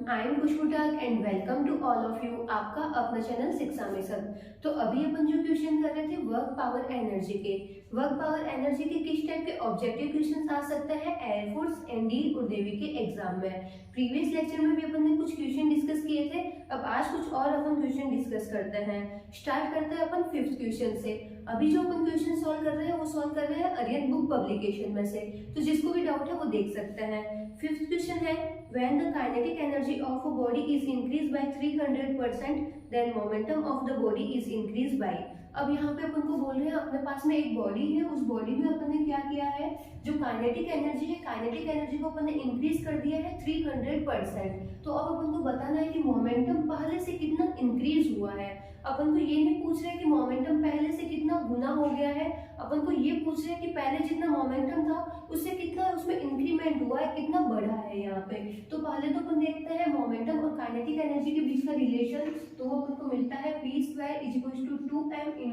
I am Khushboo Tak and welcome to all of you, आपका अपना channel शिक्षा में सब। तो अभी अपन जो क्वेश्चन कर रहे थे वर्क पावर एनर्जी के, वर्क पावर एनर्जी के किस टाइप के ऑब्जेक्टिव क्वेश्चन आ सकते हैं एयरफोर्स, एनडी और नेवी के एग्जाम में। प्रीवियस लेक्चर में भी अपन ने कुछ क्वेश्चन डिस्कस किए थे, अब आज कुछ और अपन क्वेश्चन डिस्कस करते हैं। स्टार्ट करते हैं अपन फिफ्थ क्वेश्चन से। अभी जो अपन क्वेश्चन सॉल्व कर रहे हैं वो सॉल्व कर रहे हैं आर्यन बुक पब्लिकेशन में से, तो जिसको भी डाउट है वो देख सकते हैं। फिफ्थ क्वेश्चन है when the kinetic energy of a body is increased by 300% then momentum of the body is increased by। अब यहाँ पे अपन को बोल रहे हैं अपने पास में एक बॉडी है, उस बॉडी में अपन ने क्या किया है, जो काइनेटिक एनर्जी है काइनेटिक एनर्जी को अपन ने इंक्रीज कर दिया है 300%। तो अब अपन को बताना है कि मोमेंटम पहले से कितना इंक्रीज हुआ है। अपन को ये नहीं पूछ रहे कि मोमेंटम पहले से कितना गुना हो गया है, अपन को ये पूछ रहे हैं कि पहले जितना मोमेंटम था उससे कितना उसमें इंक्रीमेंट हुआ है, कितना बढ़ा है यहाँ पे। तो पहले तो अपन देखते हैं मोमेंटम और काइनेटिक एनर्जी के बीच का रिलेशन, तो वो अपन को मिलता है p² = 2m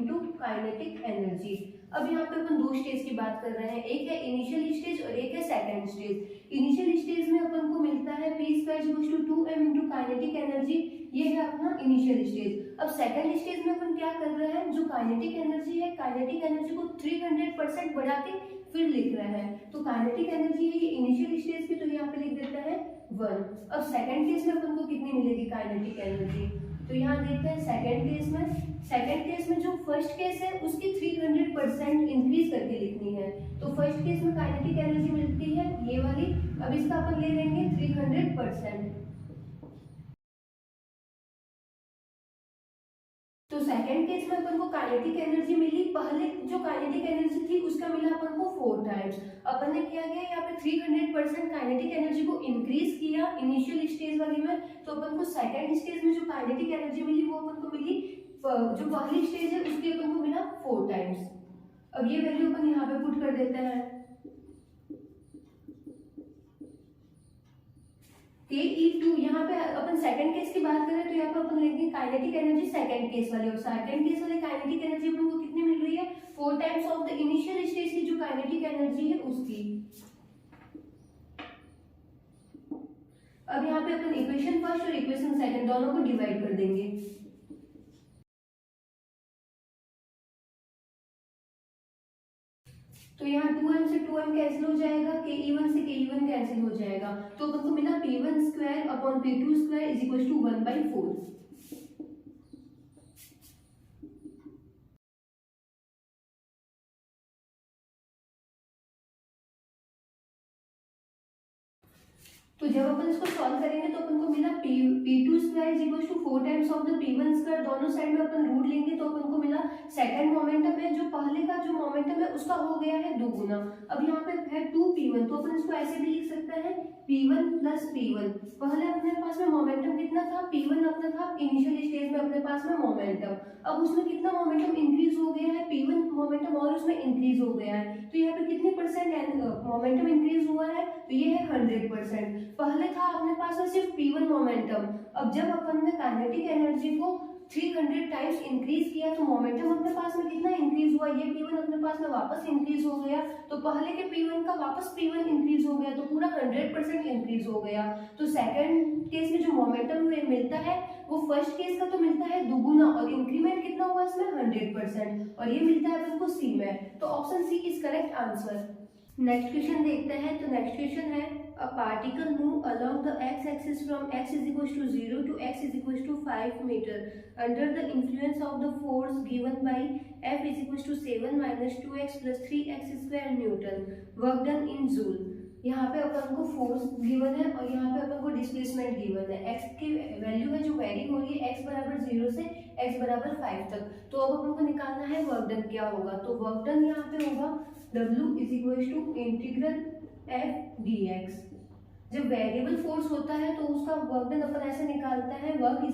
× काइनेटिक एनर्जी। अब यहाँ पे अपन दो स्टेज की बात कर रहे हैं, एक है इनिशियल स्टेज और एक है सेकंड स्टेज। इनिशियल स्टेज में अपन को मिलता है p² = 2m × काइनेटिक एनर्जी, ये है अपना इनिशियल स्टेज। अब सेकंड स्टेज में अपन क्या कर रहे हैं, जो काइनेटिक एनर्जी है काइनेटिक एनर्जी को 300% बढ़ा के फिर लिख रहे हैं। तो काइनेटिक एनर्जी है ये इनिशियल स्टेज की, तो यहाँ पे लिख देता है 1। अब सेकंड केस में अपन को कितनी मिलेगी काइनेटिक एनर्जी, तो यहाँ देखते हैं सेकंड केस में जो फर्स्ट केस है उसकी 300% इंक्रीज करके लिखनी है। तो फर्स्ट केस में काइनेटिक एनर्जी मिलती है ये वाली, अब इसका अपन ले लेंगे 300%। तो सेकंड केस में अपन को काइनेटिक एनर्जी मिली, पहले जो काइनेटिक एनर्जी थी उसका मिला अपन को 4 टाइम्स। अपन ने क्या किया यहाँ पे 300% काइनेटिक एनर्जी को इंक्रीज किया इनिशियल स्टेज वाली में, तो अपन को सेकंड स्टेज में जो काइनेटिक एनर्जी मिली वो अपन को मिली, जो पहली स्टेज है उसकी अपन को मिला 4 टाइम्स। अब ये वैल्यू अपन यहाँ पे पुट कर देते हैं। Ke2 यहाँ पे अपन सेकंड केस की बात करें तो यहाँ पे अपन लेंगे काइनेटिक एनर्जी सेकंड केस वाले, और सेकंड केस वाले काइनेटिक एनर्जी अपन को कितनी मिल रही है 4 times of the initial stage की जो काइनेटिक एनर्जी है उसकी। अब यहाँ पे अपन इक्वेशन फर्स्ट और इक्वेशन सेकंड दोनों को डिवाइड कर देंगे। तो यहाँ 2m से 2m कैंसिल हो जाएगा, Ke1 से Ke1 कैंसिल हो जाएगा, तो अपन को मिला p1² / p2² = 1/4। तो जब अपन इसको सॉल्व करेंगे तो अपन को मिला p2² = 4 times of the p1², दोनों साइड में अपन रूट लेंगे तो अपन को मिला सेकंड मोमेंटम है जो पहले का जो मोमेंटम है उसका हो गया है 2 गुना। अब यहाँ पे है 2p1, तो अपन इसको ऐसे भी लिख सकते हैं p1 + p1। पहले अपने पास में मोमेंटम कितना था, p1 अपना था इनिशियल स्टेज में अपने पास में मोमेंटम, अब उसमें कितना मोमेंटम इंक्रीज हो गया है, p1 मोमेंटम और उसमें इंक्रीज हो गया है, तो यहाँ पे कितने परसेंट मोमेंटम इंक्रीज हुआ है, तो ये है 100%। पहले था अपने पास में सिर्फ p1 मोमेंटम, अब जब अपन ने काइनेटिक एनर्जी को 300 टाइम्स इंक्रीज किया तो मोमेंटम अपने पास में कितना इंक्रीज हुआ, ये p1 अपने पास में वापस इंक्रीज हो गया, तो पहले के p1 का वापस p1 इंक्रीज हो गया, तो पूरा 100% इंक्रीज हो गया। तो सेकंड केस में जो मोमेंटम मिलता है वो फर्स्ट केस का तो मिलता है दुगुना, और इंक्रीमेंट कितना हुआ इसमें 100%, और ये मिलता है अपन को सी में। तो option C is correct answer. Next question देखते हैं। तो नेक्स्ट क्वेश्चन है a particle move along the x-axis from x = 0 to x = 5 meter under the influence of the force given by F = 7 - 2x + 3x² Newton, work done in joule। यहाँ पे अपन को force given है और यहाँ पे अपन को displacement given है, x की वैल्यू है जो वेरी हो रही है x = 0 से x = 5 तक। तो अब अपन को निकालना है वर्क डन क्या होगा, तो वर्क डन यहाँ पे होगा W = F dx। जब वेरिएबल फोर्स होता है तो उसका वर्क डन अपन ऐसे निकालते हैं वर्क =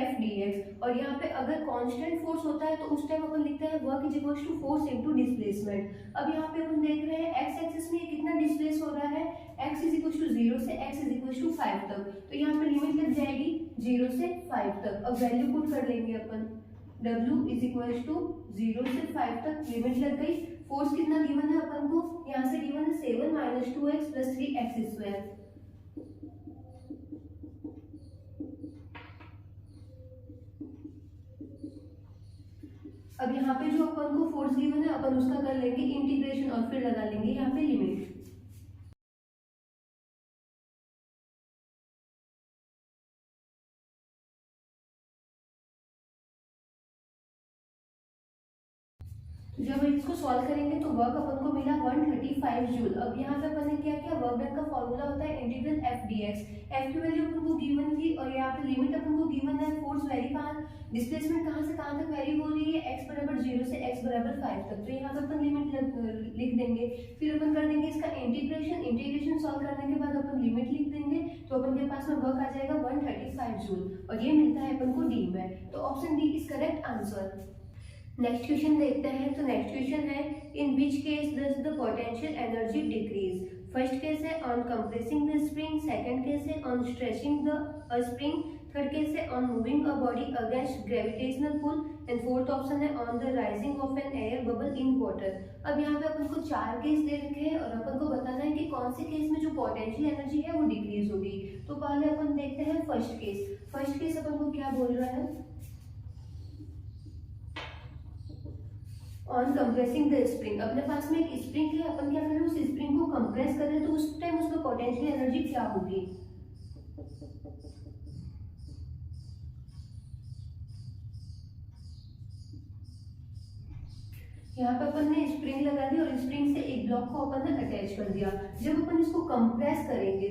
F dx, और यहाँ पे अगर कांस्टेंट फोर्स होता है तो उस टाइम अपन लिखते हैं वर्क = फोर्स × डिस्प्लेसमेंट। अब यहाँ पे अपन देख रहे हैं एक्स एक्सिस में कितना डिस्प्लेस हो रहा है, x = 0 से x = 5 तक, तो यहाँ पे लिमिट लग जाएगी 0 से 5 तक। अब वैल्यू पुट कर लेंगे अपन, W = 0 से 5 तक लिमिट लग गई। फोर्स कितना गिवन है अपन को, यहाँ से गिवन है 7 - 2x + 3x²। अब यहाँ पे जो अपन को फोर्स गिवन है अपन उसका कर लेंगे इंटीग्रेशन और फिर लगा लेंगे यहाँ पे लिमिट। तो जब इसको सॉल्व करेंगे तो वर्क अपन को मिला 135 जूल। अब यहाँ पे अपन ने क्या किया, वर्क डन का फॉर्मूला होता है integral F D x. F की वैल्यू अपन को गिवन थी और यहाँ पे लिमिट अपन को गिवन है, फोर्स वेरी कहाँ, डिस्प्लेसमेंट कहाँ से कहाँ तक वेरी हो रही है, x बराबर 0 से x बराबर 5 तक। तो यहाँ पे अपन लिमिट लिख देंगे, फिर अपन कर देंगे इसका इंटीग्रेशन। इंटीग्रेशन सॉल्व करने के बाद अपन लिमिट लिख देंगे, तो अपन के पास में वर्क आ जाएगा 135 जूल और ये मिलता है अपन को डी में। तो option D is correct answer. Next question देखते हैं। तो नेक्स्ट क्वेश्चन है, in which case does the potential energy decrease. First case है on compressing the spring, second case है on stretching the spring, third case है on moving a body against gravitational pull and fourth option है on the rising of an air bubble in water. अब यहाँ पे अपन को 4 case दे रखे हैं और अपन को बताना है कि कौन से केस में जो पोटेंशियल एनर्जी है वो डिक्रीज होगी। तो पहले अपन देखते हैं फर्स्ट केस। फर्स्ट केस अपन को क्या बोल रहा है, ऑन कंप्रेसिंग द स्प्रिंग। अपने पास में एक स्प्रिंग है, अपन क्या कर रहे हैं, उस स्प्रिंग को कंप्रेस कर रहे हैं, तो उस टाइम उसमें पोटेंशियल एनर्जी क्या होगी। यहाँ पे अपन ने स्प्रिंग लगा दी और स्प्रिंग से एक ब्लॉक को अपन ने अटैच कर दिया। जब अपन इसको कंप्रेस करेंगे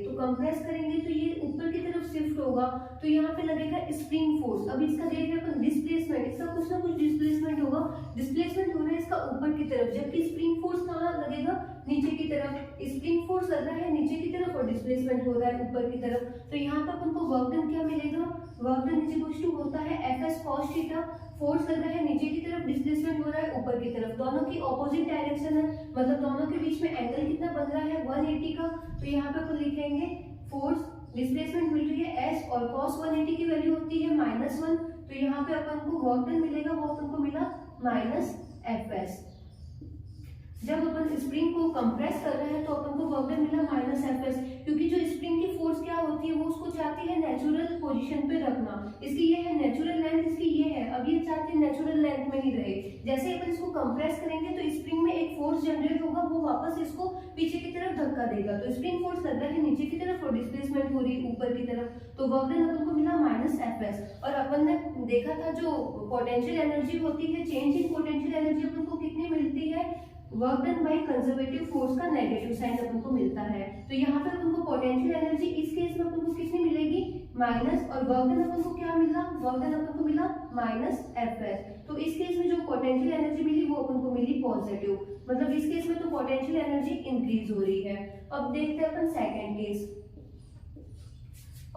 तो ये ऊपर की तरफ शिफ्ट होगा, तो यहाँ पे लगेगा स्प्रिंग फोर्स। अब इसका देख रहे हैं अपन डिस्प्लेसमेंट, इसका कुछ ना कुछ डिस्प्लेसमेंट होगा, डिस्प्लेसमेंट हो रहा है इसका ऊपर की तरफ, जबकि स्प्रिंग फोर्स कहाँ लगेगा, नीचे की तरफ। स्प्रिंग फोर्स लग रहा है नीचे की तरफ और डिस्प्लेसमेंट हो रहा है ऊपर की तरफ। तो यहाँ पे अपन को वर्क डन क्या मिलेगा, work done is equal to होता है F S cos theta. Force लग रहा है नीचे की तरफ, डिस्प्लेसमेंट हो रहा है ऊपर की तरफ, दोनों की ऑपोजिट डायरेक्शन है, मतलब दोनों के बीच में एंगल कितना बन रहा है 180 का। तो यहाँ पे अपन लिखेंगे फोर्स, डिस्प्लेसमेंट मिल रही है s और cos 180 की वैल्यू होती है -1। तो यहाँ पे अपन को वर्क डन मिलेगा, वो अपन को मिला -fs। जब अपन स्प्रिंग को कंप्रेस कर रहे हैं तो अपन को वर्क डन मिला -fs, क्योंकि जो स्प्रिंग की फोर्स क्या होती है वो उसको चाहती है नेचुरल पोजीशन पे रखना। इसकी ये है नेचुरल लेंथ, इसकी ये है, अब ये चाहती है नेचुरल लेंथ में ही रहे। जैसे अपन इसको कंप्रेस करेंगे तो स्प्रिंग में एक फोर्स जनरेट होगा, वो वापस इसको पीछे की तरफ धक्का देगा। तो स्प्रिंग फोर्स लग रहा है नीचे की तरफ और डिस्प्लेसमेंट हो रही है ऊपर की तरफ, तो वर्क डन अपन को मिला -fs। और अपन ने देखा था जो पोटेंशियल एनर्जी होती है, चेंज इन पोटेंशियल एनर्जी अपन को कितनी मिलती है, work done by conservative force का नेगेटिव साइन अपन को मिलता है। तो यहाँ पे अपन को पोटेंशियल एनर्जी इस केस में अपन को कितनी मिलेगी, माइनस, और वर्क डन अपन को क्या मिला, वर्क डन अपन को मिला -fs। तो इस केस में जो पोटेंशियल एनर्जी मिली वो अपन को मिली पॉजिटिव, मतलब इस केस में तो पोटेंशियल एनर्जी इंक्रीज हो रही है। अब देखते हैं अपन second case,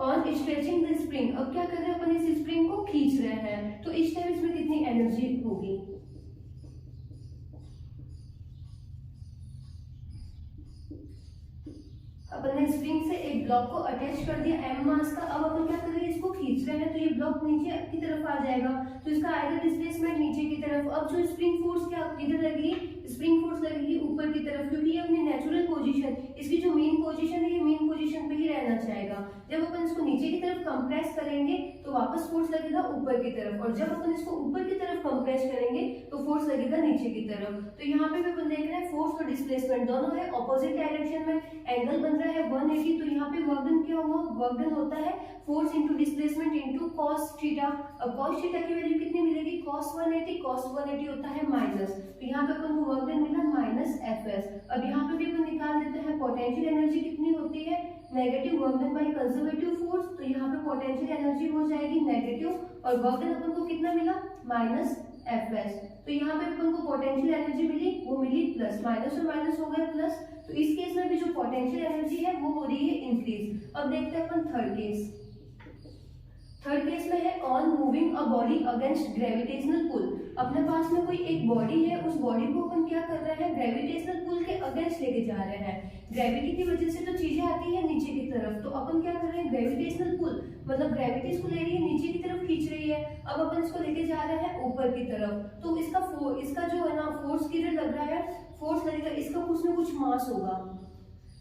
on stretching the spring. अब क्या कर रहे हैं अपन, इस स्प्रिंग को खींच रहे हैं, तो इस टाइम इसमें कितनी एनर्जी होगी। अपन ने स्प्रिंग से एक ब्लॉक को अटैच कर दिया m मास का। अब अपन क्या कर रहे हैं, इसको खींच रहे हैं, तो ये ब्लॉक नीचे की तरफ आ जाएगा, तो इसका आएगा डिस्प्लेसमेंट नीचे की तरफ। अब जो स्प्रिंग फोर्स क्या इधर लगेगी, स्प्रिंग फोर्स लगेगी ऊपर की तरफ, क्योंकि ये अपनी नेचुरल पोजीशन, इसकी जो मेन पोजीशन है ये मेन पोजीशन पे ही रहना चाहेगा। जब अपन इसको नीचे की तरफ कंप्रेस करेंगे तो वापस फोर्स लगेगा ऊपर की तरफ, और जब अपन इसको ऊपर की तरफ कंप्रेस करेंगे तो फोर्स लगेगा नीचे की तरफ। तो यहाँ पे भी अपन देख रहे हैं फोर्स और डिस्प्लेसमेंट दोनों है ऑपोजिट डायरेक्शन में, एंगल बन रहा है 180। तो यहाँ पे वर्क डन क्या हुआ, वर्क डन होता है force into displacement into cos theta. अब cos थीटा की वैल्यू कितनी मिलेगी, cos 180 होता है माइनस, तो यहाँ पे अपन को वर्क डन मिला -fs। अब यहाँ पे भी अपन निकाल देते हैं पोटेंशियल एनर्जी कितनी होती है, negative work done by conservative force, तो यहाँ पे पोटेंशियल एनर्जी हो जाएगी नेगेटिव, और वर्क डन अपन को कितना मिला -fs। तो यहाँ पे अपन को पोटेंशियल एनर्जी मिली, वो मिली प्लस, माइनस और माइनस हो गया प्लस। तो इस केस में भी जो पोटेंशियल एनर्जी है वो हो रही है इंक्रीज। अब देखते हैं अपन थर्ड केस। थर्ड केस में है on moving a body against gravitational pull. अपने पास में कोई एक बॉडी है, उस बॉडी को अपन क्या कर रहे हैं, ग्रेविटेशनल पुल के अगेंस्ट लेके जा रहे हैं। ग्रेविटी की वजह से तो चीजें आती है नीचे की तरफ, तो अपन क्या कर रहे हैं, ग्रेविटेशनल पुल मतलब ग्रेविटी इसको ले रही है नीचे की तरफ खींच रही है। अब अपन इसको लेके जा रहे हैं ऊपर की तरफ, तो इसका जो है ना फोर्स किधर लग रहा है, फोर्स लगेगा, इसका कुछ ना कुछ मास होगा,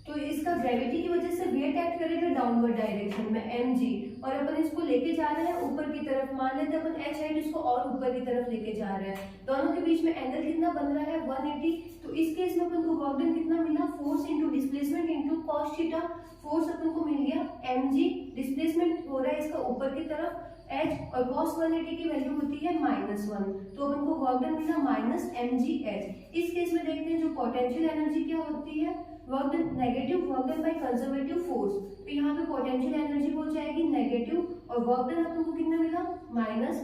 तो इसका ग्रेविटी की वजह से वेट एक्ट करेगा डाउनवर्ड डायरेक्शन में mg, और अपन इसको लेके जा रहे हैं ऊपर की तरफ। मान लेते हैं अपन h हाइट इसको और ऊपर की तरफ लेके जा रहे हैं। दोनों के बीच में एंगल कितना बन रहा है 180। तो इस केस में अपन को वर्क डन कितना मिला, force into displacement into cos theta. Force अपन को मिल गया mg, डिस्प्लेसमेंट हो रहा है इसका ऊपर की तरफ h, और cos 180 की वैल्यू होती है -1। तो अपन को वर्क डन मिला -mgh। इस केस में देखते हैं जो पोटेंशियल एनर्जी क्या होती है, work done negative work done by conservative force. तो यहाँ पे पोटेंशियल एनर्जी हो जाएगी नेगेटिव, और वर्क डन अपन को कितना मिला -mgh।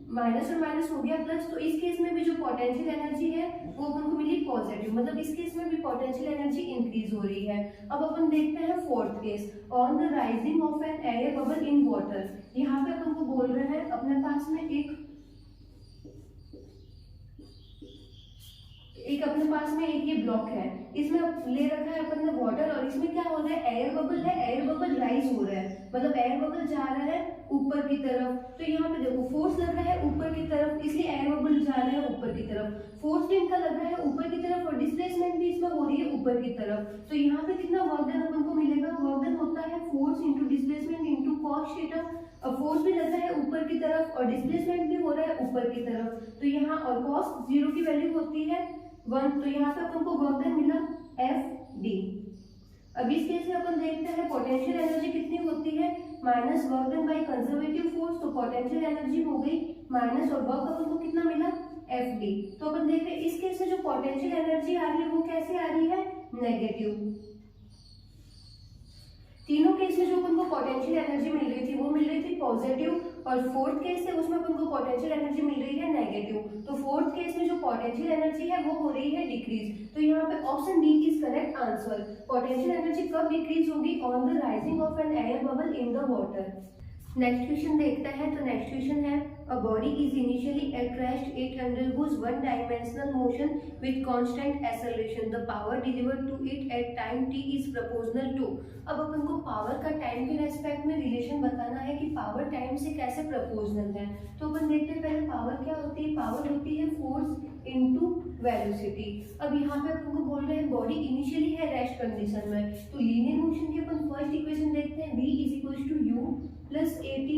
माइनस और माइनस हो गया प्लस। तो इस केस में भी जो पोटेंशियल एनर्जी है वो अपन को मिली पॉजिटिव, मतलब इस केस में भी पोटेंशियल एनर्जी इंक्रीज हो रही है। अब अपन देखते हैं fourth case, on the rising of an air bubble in water. यहाँ पे अपन को बोल रहे हैं अपने पास में एक ये ब्लॉक है, इसमें ले रखा है अपन ने वाटर, और इसमें क्या हो रहा है एयर बबल है, एयर बबल राइज हो रहा है, मतलब एयर बबल जा रहा है ऊपर की तरफ। तो यहाँ पे देखो फोर्स लग रहा है ऊपर की तरफ, इसलिए एयर बबल जा रहा है ऊपर की तरफ। फोर्स भी इनका लग रहा है ऊपर की तरफ, और डिस्प्लेसमेंट भी इसमें हो रही है ऊपर की तरफ। तो यहाँ पे कितना वर्क डन अपन को मिलेगा, वर्क डन होता है force into displacement into cos theta. और फोर्स भी लग रहा है ऊपर की तरफ, और डिस्प्लेसमेंट भी हो रहा है ऊपर की तरफ। तो यहाँ और कॉस 0 की वैल्यू होती है 1। तो यहाँ पे अपन को वर्क डन मिला FD। अब इस केस में अपन देखते हैं पोटेंशियल एनर्जी कितनी होती है, minus work done by conservative force. तो पोटेंशियल एनर्जी हो गई माइनस, और वर्क अपन को कितना मिला FD। तो अपन देख रहे हैं इस केस में जो पोटेंशियल एनर्जी आ रही है वो कैसे आ रही है, नेगेटिव। तीनों केस में जो अपन को पोटेंशियल एनर्जी मिल रही थी वो मिल रही थी पॉजिटिव, और फोर्थ केस है उसमें अपन को पोटेंशियल एनर्जी मिल रही है नेगेटिव। तो फोर्थ केस में जो पोटेंशियल एनर्जी है वो हो रही है डिक्रीज। तो यहाँ पे option D is correct answer. Potential energy कब डिक्रीज होगी, on the rising of an air bubble in the water. Next question देखते हैं। तो नेक्स्ट क्वेश्चन है, a body is initially at rest, it undergoes one dimensional motion with constant acceleration, the power delivered to it at time t is proportional to। अब अपन को power का time के respect में relation बताना है कि power time से कैसे प्रोपोर्शनल है। तो अपन देखते हैं पहले पावर क्या होती है, पावर होती है फोर्स इनटू वेलोसिटी। अब यहाँ पे अपन को बोल रहे हैं बॉडी इनिशियली है रेस्ट कंडीशन में, तो लीनियर मोशन की अपन फर्स्ट इक्वेशन देखते हैं, v is equal to u plus at।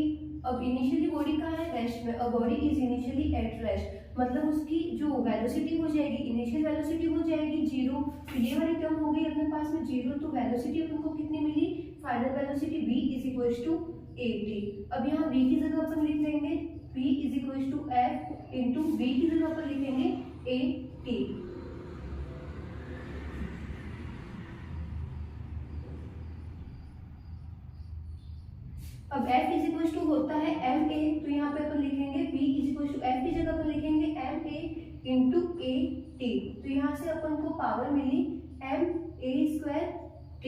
अब इनिशियली बॉडी कहाँ है, रेस्ट में। अब body is initially at rest, मतलब उसकी जो वेलोसिटी हो जाएगी, इनिशियल वेलोसिटी हो जाएगी 0। तो ये वाली टर्म हो गई अपने पास में 0। तो वेलोसिटी अपन को कितनी मिली, final velocity v is equal to at। अब यहाँ v की जगह अपन लिख लेंगे v is equal to f into v की जगह अपन लिखेंगे at। अब f इज इक्वल टू होता है ma, तो यहाँ पे अपन लिखेंगे p is equal to f की जगह अपन लिखेंगे ma इंटू at। तो यहाँ से अपन को पावर मिली ma² t।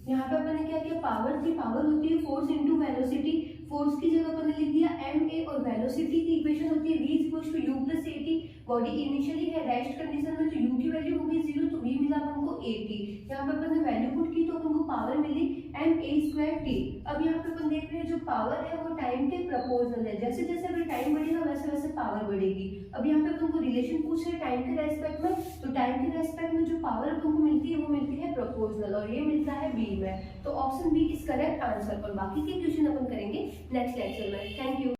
यहाँ पे अपन ने क्या किया, पावर थी, पावर होती है फोर्स इंटू वेलोसिटी। फोर्स की जगह अपन ने लिख दिया ma, और वेलोसिटी की इक्वेशन होती है v is equal to u plus at। Body initially है रेस्ट कंडीशन में, तो u की वैल्यू होगी 0, तो v मिला अपन को at। यहाँ पे अपन ने वैल्यू पुट की तो अपन को पावर मिली ma² t। अब यहाँ पे अपन देख रहे हैं जो पावर है वो टाइम के प्रोपोर्शनल है, जैसे जैसे अगर टाइम बढ़ेगा वैसे वैसे पावर बढ़ेगी। अब यहाँ पे अपन को रिलेशन पूछ रहे टाइम के रेस्पेक्ट में, तो टाइम के रेस्पेक्ट में जो पावर अपन को मिलती है वो मिलती है प्रोपोर्शनल, और ये मिलता है b में। तो option B is correct answer. और बाकी के क्वेश्चन अपन करेंगे नेक्स्ट लेक्चर में। Thank you.